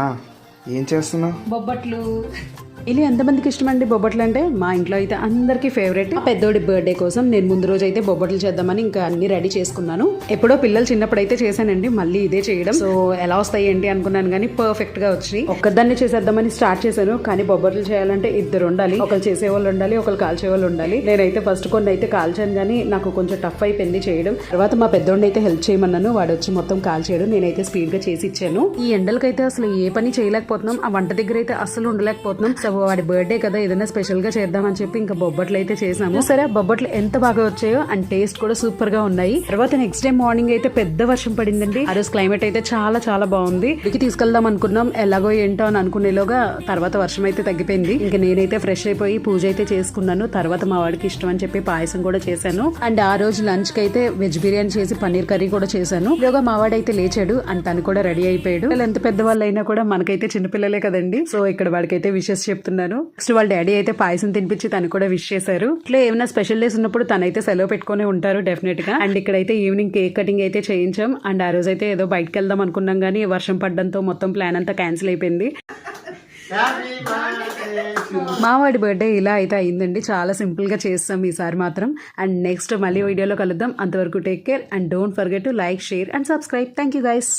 ఆ, ఏం చేస్తున్నావు? బొబ్బట్లు. ఇలా ఎంతమందికి ఇష్టం అండి బొబ్బట్లు అంటే? మా ఇంట్లో అయితే అందరికీ ఫేవరెట్. మా పెద్దోడి బర్త్డే కోసం నేను ముందు రోజు అయితే బొబ్బట్లు చేద్దామని ఇంకా అన్ని రెడీ చేసుకున్నాను. ఎప్పుడో పిల్లలు చిన్నప్పుడు అయితే చేశానండి, మళ్ళీ ఇదే చేయడం. సో ఎలా వస్తాయి ఏంటి అనుకున్నాను కానీ పర్ఫెక్ట్ గా వచ్చి ఒక్కదాన్ని చేసేద్దామని స్టార్ట్ చేశాను. కానీ బొబ్బట్లు చేయాలంటే ఇద్దరు ఉండాలి, ఒకరు చేసే వాళ్ళు ఉండాలి, ఒకరు కాల్చే వాళ్ళు ఉండాలి. నేనైతే ఫస్ట్ కొన్ని అయితే కాల్చాను కానీ నాకు కొంచెం టఫ్ అయిపోయింది చేయడం. తర్వాత మా పెద్దోడిని అయితే హెల్ప్ చేయమన్నాను, వాడు వచ్చి మొత్తం కాల్చాడు. నేనైతే స్పీడ్ గా చేసి ఇచ్చాను. ఈ ఎండలకైతే అసలు ఏ పని చేయలేకపోతున్నాం, ఆ వంట దగ్గర అయితే అసలు ఉండలేకపోతున్నాం. సో వాడి బర్త్డే కదా, ఏదైనా స్పెషల్ గా చేద్దామని చెప్పి ఇంకా బొబ్బట్లు అయితే చేసాము. సరే బొబ్బట్లు ఎంత బాగా వచ్చాయో అండ్ టేస్ట్ కూడా సూపర్ గా ఉన్నాయి. తర్వాత నెక్స్ట్ డే మార్నింగ్ అయితే పెద్ద వర్షం పడిందండి. ఆ రోజు క్లైమేట్ అయితే చాలా చాలా బాగుంది. ఇంటికి తీసుకెళ్దాం అనుకున్నాం, ఎలాగో ఏంటో అని అనుకునేలోగా తర్వాత వర్షం అయితే తగ్గిపోయింది. ఇంకా నేనైతే ఫ్రెష్ అయిపోయి పూజ అయితే చేసుకున్నాను. తర్వాత మా వాడికి ఇష్టం అని చెప్పి పాయసం కూడా చేశాను. అండ్ ఆ రోజు లంచ్ కి అయితే వెజ్ బిర్యానీ చేసి పన్నీర్ కర్రీ కూడా చేశాను. ఇలాగా మా వాడైతే లేచాడు అండ్ తను కూడా రెడీ అయిపోయాడు. ఎంత పెద్దవాళ్ళు అయినా కూడా మనకైతే చిన్నపిల్లలే కదండి. సో ఇక్కడ వాడికైతే విషెస్ చెప్తున్నాను. నెక్స్ట్ వాళ్ళ డాడీ అయితే పాయసం తినిపించి తను కూడా విష్ చేశారు. ఇట్లా ఏమైనా స్పెషల్ డేస్ ఉన్నప్పుడు తనైతే సెలవు పెట్టుకుని ఉంటారు డెఫినెట్ గా. అండ్ ఇక్కడైతే ఈవినింగ్ కేక్ కటింగ్ అయితే చేయించాం. అండ్ ఆ రోజు అయితే ఏదో బయటకు వెళ్దాం అనుకున్నాం కానీ వర్షం పడడంతో మొత్తం ప్లాన్ అంతా క్యాన్సిల్ అయిపోయింది. మావాడి బర్త్డే ఇలా అయితే అయిందండి, చాలా సింపుల్ గా చేస్తాం ఈసారి మాత్రం. అండ్ నెక్స్ట్ మళ్ళీ వీడియోలో కలుద్దాం. అంతవరకు take care and don't forget to like, share and subscribe. Thank you guys.